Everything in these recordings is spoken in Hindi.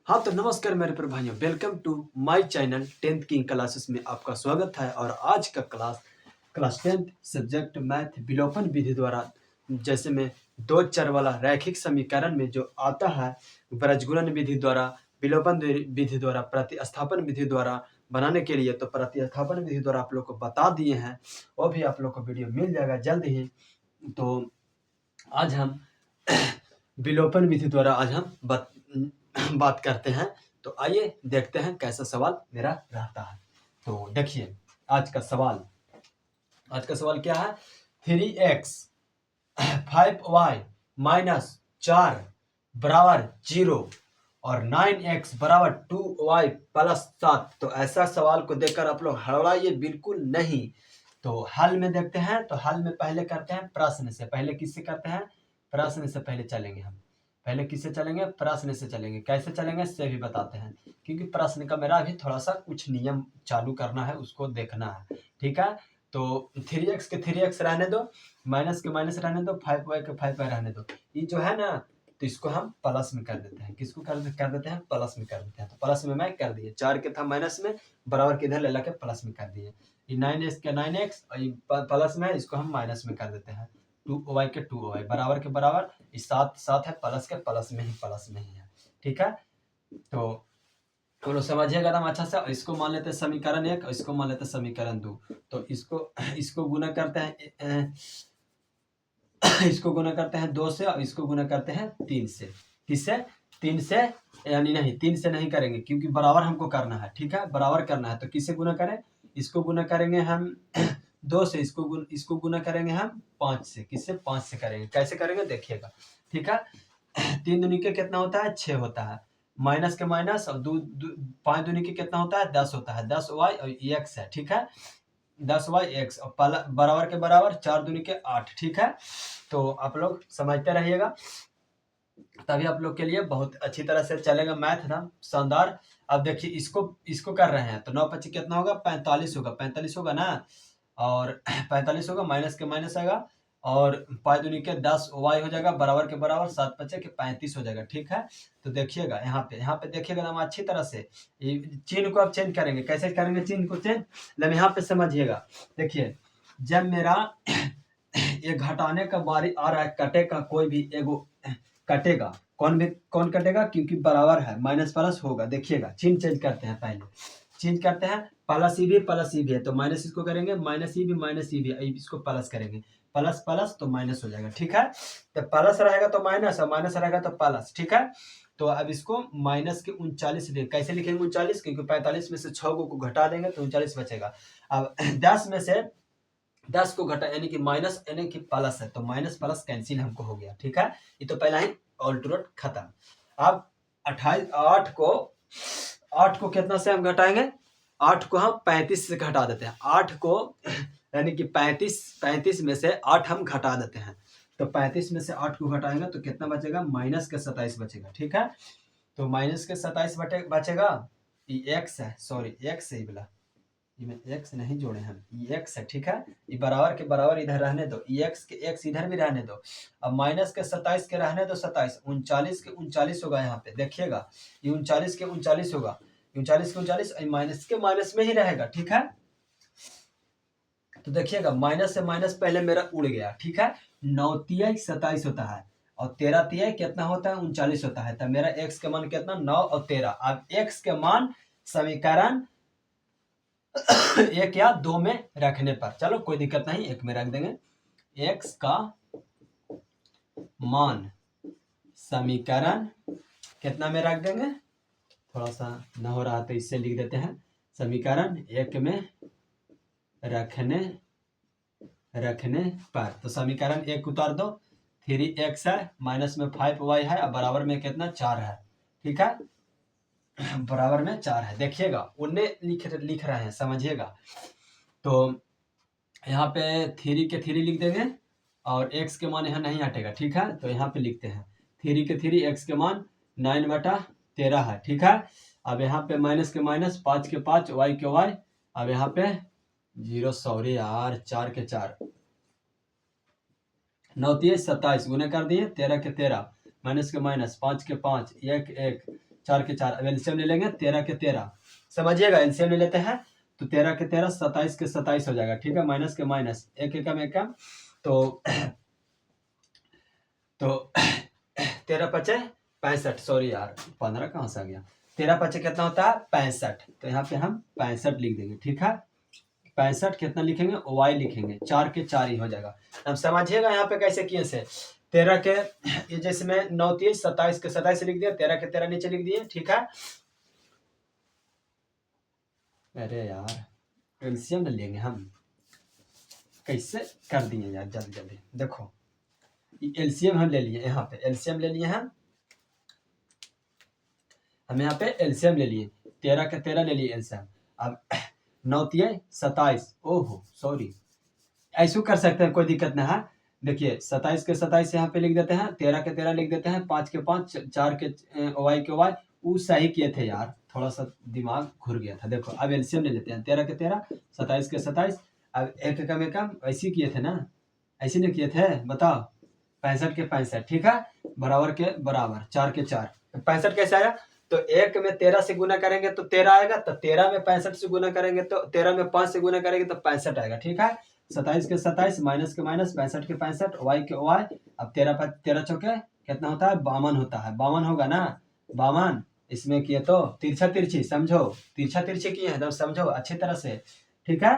हाँ तो नमस्कार मेरे प्यारे भाइयों, welcome to my channel 10th की क्लासेस में आपका स्वागत है। और आज का क्लास 10th सब्जेक्ट मैथ विलोपन विधि द्वारा, जैसे में दो चर वाला रैखिक समीकरण में जो आता है ब्रजगुणन विधि द्वारा, विलोपन विधि द्वारा, प्रतिस्थापन विधि द्वारा बनाने के लिए, तो प्रतिस्थापन विधि द्वारा आप लोग को बता दिए हैं, वो भी आप लोग को वीडियो मिल जाएगा जल्द ही। तो आज हम विलोपन विधि द्वारा आज हम बात करते हैं। तो आइए देखते हैं कैसा सवाल मेरा रहता है। तो देखिए आज का सवाल क्या है। 3x 5y माइनस 4 बराबर 0 और 9x बराबर 2y प्लस 7। तो ऐसा सवाल को देखकर आप लोग हड़बड़ाइए बिल्कुल नहीं। तो हल में देखते हैं। तो हल में पहले करते हैं प्रश्न से। पहले किससे करते हैं? प्रश्न से पहले चलेंगे हम। पहले किससे चलेंगे? प्रश्न से चलेंगे। कैसे चलेंगे से भी बताते हैं, क्योंकि प्रश्न का मेरा अभी थोड़ा सा कुछ नियम चालू करना है, उसको देखना है। ठीक है। तो 3x के 3x रहने दो, माइनस के माइनस रहने दो, 5y के 5y रहने दो। ये जो है ना, तो इसको हम प्लस में कर देते हैं। किसको कर देते हैं? प्लस में कर देते हैं। तो प्लस में मैं कर दिए, 4 के था माइनस में, बराबर के इधर ले ला के प्लस में कर दिए। ये 9x के 9x और ये प्लस में है, इसको हम माइनस में कर देते हैं। 2y के 2y बराबर के बराबर, इस साथ है प्लस के प्लस में ही है। ठीक है। तो हम लोग समझिएगा एकदम अच्छा से। इसको मान लेते हैं समीकरण 1 और इसको मान लेते हैं समीकरण 2। तो इसको गुना करते हैं इसको गुना करते हैं 2 से और इसको गुना करते हैं 3 से। किससे? 3 से, यानी नहीं 3 से नहीं करेंगे, क्योंकि बराबर हमको करना है। ठीक है, बराबर करना है। तो किससे गुना करें? इसको गुना करेंगे हम 2 से, इसको गुना करेंगे हम 5 से। किससे? 5 से करेंगे। कैसे करेंगे देखिएगा। ठीक है। 3 दूनी के कितना होता है? 6 होता है। माइनस के माइनस और 5 दूनी के कितना होता है? 10 होता है। 10y और x है। ठीक है, 10y x और बराबर के बराबर 4 दूनी के 8। ठीक है। तो आप लोग समझते रहिएगा, तभी आप लोग के लिए बहुत अच्छी तरह से चलेगा मैथ ना, शानदार। अब देखिए इसको कर रहे हैं, तो 9 25 कितना होगा? 45 होगा। 45 होगा ना, और 45 होगा, माइनस के माइनस आएगा, और 5 दूनी के 10 y हो जाएगा, बराबर के बराबर 7 5 के 35 हो जाएगा। ठीक है। तो देखिएगा यहाँ पे देखिएगा हम अच्छी तरह से चिन्ह को अब चेंज करेंगे। कैसे करेंगे चिन्ह को चेंज? मतलब यहाँ पे समझिएगा। देखिए जब मेरा ये घटाने का बारी आ रहा है, कटेगा कोई भी एगो कटेगा, कौन कटेगा? क्योंकि बराबर है, माइनस प्लस होगा। देखिएगा चिन्ह चेंज करते हैं। पहले चेंज करते हैं, प्लस ई भी है तो माइनस इसको करेंगे, माइनस ई भी है, इसको प्लस करेंगे। प्लस प्लस तो माइनस हो जाएगा। ठीक है। तो प्लस रहेगा तो माइनस और माइनस रहेगा तो प्लस। ठीक है। तो अब इसको माइनस के 39 कैसे लिखेंगे? 39, क्योंकि 45 में से 6 को घटा देंगे तो 39 बचेगा। अब 10 में से 10 को घटा, यानी कि माइनस यानी कि प्लस है, तो माइनस प्लस कैंसिल हमको हो गया। ठीक है। ये तो पहला ही ऑल्टरनेट खत्म। अब 28 8 को कितना से हम घटाएंगे? 8 को हम 35 से घटा देते हैं। 8 को यानी कि 35 में से 8 हम घटा देते हैं। तो 35 में से 8 को घटाएंगे तो कितना बचेगा? माइनस के 27 बचेगा। ठीक है। तो माइनस के 27 बचेगा। ये x है, सॉरी x है, बोला में x नहीं जोड़े हम, ये x है। ठीक है। ये बराबर के बराबर इधर रहने दो, ये x इधर भी रहने दो। अब माइनस के 27 के रहने दो 27, 39 के 39 होगा। यहाँ पे देखिएगा, ये 39 के 39 होगा, 39 के 39, माइनस के माइनस में ही रहेगा। ठीक है। तो देखिएगा माइनस से माइनस पहले मेरा उड़ गया। ठीक है। 9 तिया 27 होता है, और 13 तिया कितना होता है? 39 होता है। तब मेरा x के मान कितना? 9 और 13। अब x के मान समीकरण 1 या 2 में रखने पर, चलो कोई दिक्कत नहीं, 1 में रख देंगे। x का मान समीकरण कितना में रख देंगे? थोड़ा सा न हो रहा तो इससे लिख देते हैं, समीकरण 1 में रखने पर। तो समीकरण 1 उतार दो, 3x है, माइनस में 5y है, और बराबर में कितना? 4 है। ठीक है, बराबर में 4 है। देखिएगा उन्हें लिख रहे हैं, समझिएगा। तो यहाँ पे 3 के 3 लिख देंगे, और x के मान यहाँ नहीं हटेगा। ठीक है। तो यहाँ पे लिखते हैं 3 के 3, x के मान 9/13 है। ठीक है। अब यहाँ पे माइनस के माइनस, 5 के 5, y के y, अब यहाँ पे 0, सॉरी यार, 4 के 4, 9 27 गुना कर दिए, 13 के 13, माइनस के माइनस, 5 के 5, 1 1, 4 के 4। अब एलसीएम ले लेंगे 13 के 13, समझिएगा एलसीएम ले लेते हैं तो 13 के 13 27 के 27 हो जाएगा, ठीक है, माइनस के माइनस, एक एकम एकम, तो 13 पचे 65, सॉरी यार 15 कहाँ से आ गया, 13 पचे कितना होता है 65, तो यहाँ पे हम 65 लिख देंगे, ठीक है। 65 कितना लिखेंगे, वाई लिखेंगे, 4 के 4 ही हो जाएगा। अब समझिएगा यहाँ पे कैसे किए से, 13 के ये जैसे मैं 9 30 27 के 27 लिख दिया, 13 के 13 नीचे लिख दिए, ठीक है। अरे यार एलसीएम न लेंगे हम, कैसे कर दिए यार, जल्दी जल्दी देखो, एलसीएम हम ले लिए, यहाँ पे एलसीएम ले लिए हम यहाँ पे एलसीएम ले लिए, 13 के 13 ले लिए एलसीएम। अब 9 तिये 27, ओहो सॉरी, ऐसे कर सकते हैं, कोई दिक्कत नहीं है। देखिए 27 के 27 यहाँ पे लिख देते हैं, 13 के 13 लिख देते हैं, 5 के 5, 4 के वाई के वाई, वो सही किए थे यार, थोड़ा सा दिमाग घुर गया था। देखो अब एलसीएम ले लेते हैं, 13 के 13 27 के 27, अब एक एकम एकम ऐसे किए थे ना, ऐसे नहीं किए थे, बताओ 65 के 65, ठीक है, बराबर के बराबर, 4 के 4, 65 कैसे आया, तो एक में 13 से गुना करेंगे तो 13 आएगा, तो 13 में 65 से गुना करेंगे तो 13 में 5 से गुना करेंगे तो 65 आएगा, ठीक है। 27 के 27 माइनस के माइनस, 65 के 65, वाई के वाई, अब 13 चौके कितना होता है 52 होता है, 52 होगा ना, 52, इसमें किए तो तिरछा तिरछी, समझो तिरछा तिरछी किए हैं तो समझो अच्छी तरह से, ठीक है।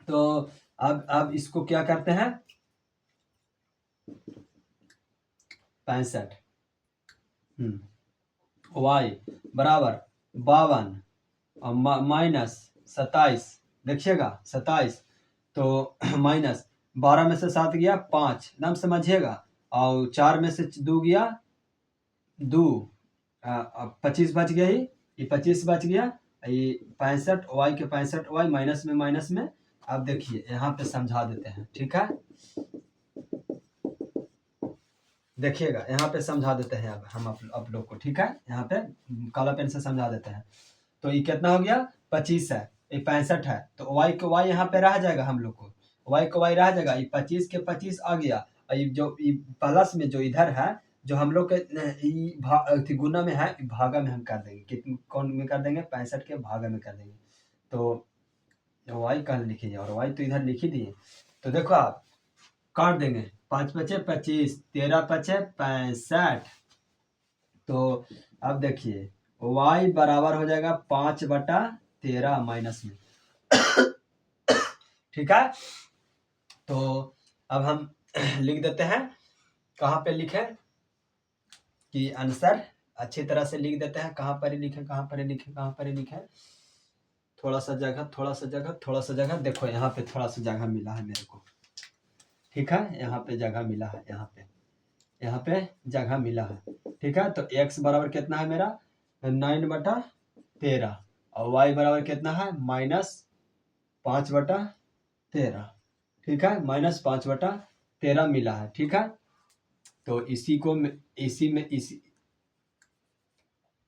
तो अब इसको क्या करते हैं, 65 वाई बराबर 52 और माइनस 27, देखिएगा 27, तो माइनस 12 में से 7 गया 5, नाम समझिएगा, और 4 में से 2 गया 2, 25 बच गया, ही ये 25 बच गया, ये 65 वाई के 65 वाई, माइनस में। अब देखिए यहाँ पे समझा देते हैं, ठीक है, देखिएगा यहाँ पे समझा देते हैं, अब हम आप लोग को, ठीक है, यहाँ पे काला पेन से समझा देते हैं। तो ये कितना हो गया 25 है, ये 65 है, तो वाई को वाई यहाँ पे रह जाएगा, हम लोग को वाई को वाई रह जाएगा, ये 25 के 25 आ गया, और ये जो प्लस में जो इधर है, जो हम लोग के गुना में है, भागा में हम कर देंगे, कितने कौन में कर देंगे, 65 के भागा में कर देंगे, तो वाई कहाँ लिखिए, और वाई तो इधर लिख ही दिए, तो देखो आप काट देंगे, 5 पचे 25, 13 पचे 65, तो अब देखिए y बराबर हो जाएगा 5/13 माइनस में, ठीक है। तो अब हम लिख देते हैं, कहाँ पे लिखे कि आंसर अच्छी तरह से लिख देते हैं, कहाँ पर लिखे, थोड़ा सा जगह, देखो यहाँ पे थोड़ा सा जगह मिला है मेरे को, ठीक है, यहाँ पे जगह मिला है, यहाँ पे जगह मिला है, ठीक है। तो x बराबर कितना है मेरा 9/13, और y बराबर कितना है -5/13, ठीक है, -5/13 मिला है, ठीक है। तो इसी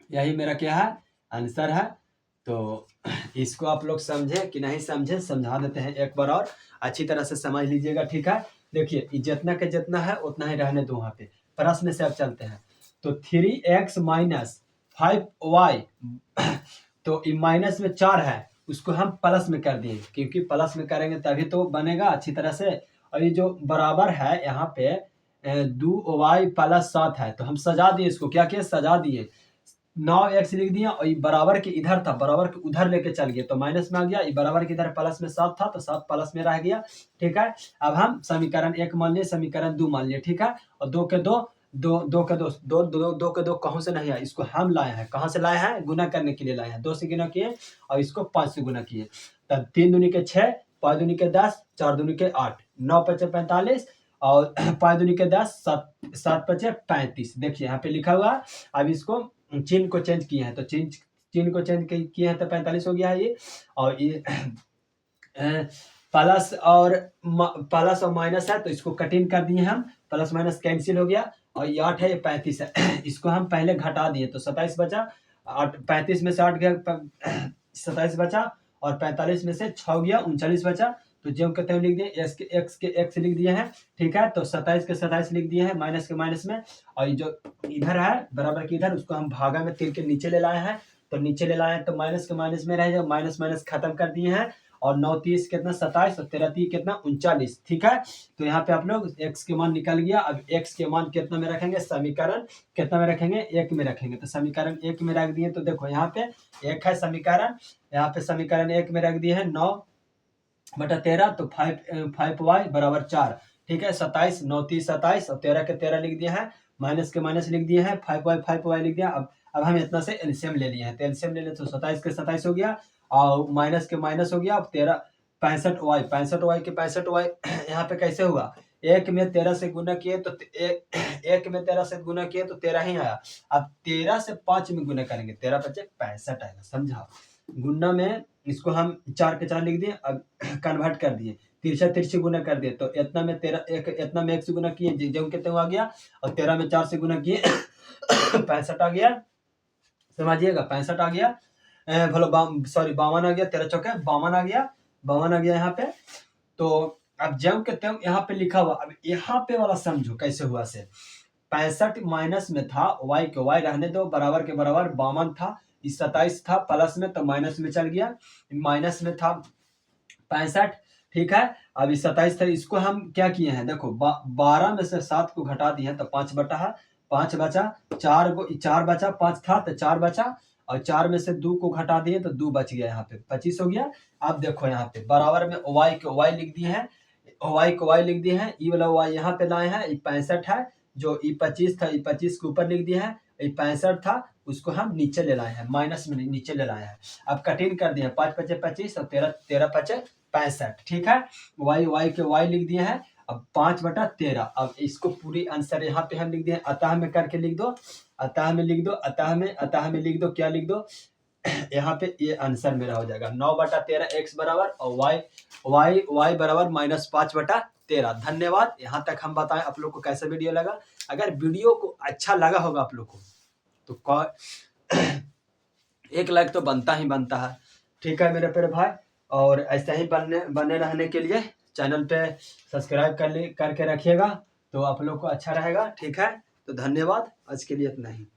यही मेरा क्या है आंसर है। तो इसको आप लोग समझे कि नहीं समझे, समझा देते हैं एक बार और, अच्छी तरह से समझ लीजिएगा, ठीक है। देखिए जितना के जितना है उतना ही रहने दो, वहाँ पे प्रश्न से अब चलते हैं। तो 3x माइनस 5y, तो माइनस में 4 है, उसको हम प्लस में कर दिए, क्योंकि प्लस में करेंगे तभी तो बनेगा अच्छी तरह से। और ये जो बराबर है यहाँ पे 2y + 7 है, तो हम सजा दिए इसको, क्या किए सजा दिए, 9x लिख दिया, और ये बराबर के इधर था, बराबर के उधर लेके चल गए तो माइनस में आ गया, ये बराबर के इधर प्लस में 7 था तो 7 प्लस में रह गया, ठीक है। अब हम समीकरण 1 मान लिए, समीकरण 2 मान लिए, ठीक है। और 2 के 2 कहूँ से नहीं है, इसको हम लाए हैं, कहाँ से लाए हैं, गुना करने के लिए लाए हैं, 2 से गुना किए और इसको 5 से गुना किए, तब 3 दूनी के 6, 5 दूनी के 10, 4 दूनी के 8, 9 × 5 = 45, और 5 दूनी के 10, 7 × 5 = 35। देखिए यहाँ पे लिखा हुआ, अब इसको चिन्ह को चेंज किए हैं, तो चिन्ह को चेंज किए हैं तो 45 हो गया है ये, और ये प्लस और माइनस है, तो इसको कटिंग कर दिए हम, प्लस माइनस कैंसिल हो गया, और ये 8 है, ये 35 है, इसको हम पहले घटा दिए तो 27 बचा, 35 में से 8 गया 27 बचा, और 45 में से 6 गया 39 बचा, तो ज्यों के त्यों लिख दिए, एक्स के एक्स लिख दिए हैं, ठीक है। तो 27 के 27 लिख दिए हैं माइनस के माइनस में, और जो इधर है बराबर के इधर, उसको हम भागा में तीर के नीचे ले लाए हैं, तो नीचे ले लाए हैं तो माइनस के माइनस में रह जाए, माइनस माइनस खत्म कर दिए हैं, और 9 30 कितना 27 और 13 3 कितना 39, ठीक है। तो यहाँ पे आप लोग x के मान निकल गया। अब x के मान कितना में रखेंगे, समीकरण कितना में रखेंगे, एक में रखेंगे, तो समीकरण एक में रख दिए। तो देखो यहाँ पे एक है समीकरण, यहाँ पे समीकरण एक में रख दिए है 9/13, तो 5y बराबर 4, ठीक है। 27 9 30 27 और 13 के 13 लिख दिए हैं, माइनस के माइनस लिख दिए हैं, 5y लिख दिया। अब हम इतना से एलसीएम ले लिए हैं, तो एलसीएम ले ले तो 27 के 27 हो गया, और माइनस के माइनस हो गया। अब 13 65y के 65y यहाँ पे कैसे हुआ, एक में 13 से गुना किए तो एक में 13 से गुना किए तो 13 ही आया। अब 13 से 5 में गुना करेंगे, 13 5 65 आएगा, समझा। गुना में इसको हम 4 के 4 लिख दिए, अब कन्वर्ट कर दिए, तिरछा तिरछी गुना कर दिए, तो इतना में 13 इतना में 1 से गुना किए, जो कितने आ गया, और 13 में 4 से गुना किए 65 आ गया, समझिएगा 65 आ गया, भलो 52 आ गया, 13 चौके 52 आ गया, 52 आ गया यहाँ पे। तो अब जब के तब यहाँ पे लिखा हुआ, अब यहाँ पे वाला समझो कैसे हुआ से, 65 माइनस में था, y के y रहने दो, बराबर के बराबर 52 था, 27 था प्लस में, तो माइनस में चल गया, माइनस में था 65, ठीक है। अब 27 था, इसको हम क्या किए हैं, देखो 12 में से 7 को घटा दिए हैं, तो 5 बटा है, 5 बचा, 4 बचा, 5 था तो 4 बचा, और 4 में से 2 को घटा दिए तो 2 बच गया, यहाँ पे 25 हो गया। अब देखो यहाँ पे बराबर में y के y लिख दिए हैं, y को y लिख दिए हैं, ई वाला y यहाँ पे लाए हैं, 65 है, जो ई 25 था, ई 25 के ऊपर लिख दिए हैं, ये 65 था, उसको हम नीचे ले लाए हैं, माइनस में नीचे ले लाए हैं। अब कटिंग कर दिए, 5 5 25 और 13 5 65, ठीक है। y के y लिख दिए हैं, अब 5/13। अब इसको पूरी आंसर यहाँ पे हम लिख दिए, अतः में करके लिख दो, अतः में लिख दो, अतः में लिख दो, क्या लिख दो यहाँ पे, ये आंसर मेरा हो जाएगा 9/13 x बराबर, और y बराबर -5/13। धन्यवाद। यहाँ तक हम बताएं आप लोग को कैसा वीडियो लगा। अगर वीडियो को अच्छा लगा होगा आप लोग को तो एक लाइक तो बनता ही बनता है, ठीक है मेरे प्यारे भाई। और ऐसा ही बने रहने के लिए चैनल पे सब्सक्राइब करके रखिएगा, तो आप लोग को अच्छा रहेगा, ठीक है। तो धन्यवाद, आज के लिए इतना ही।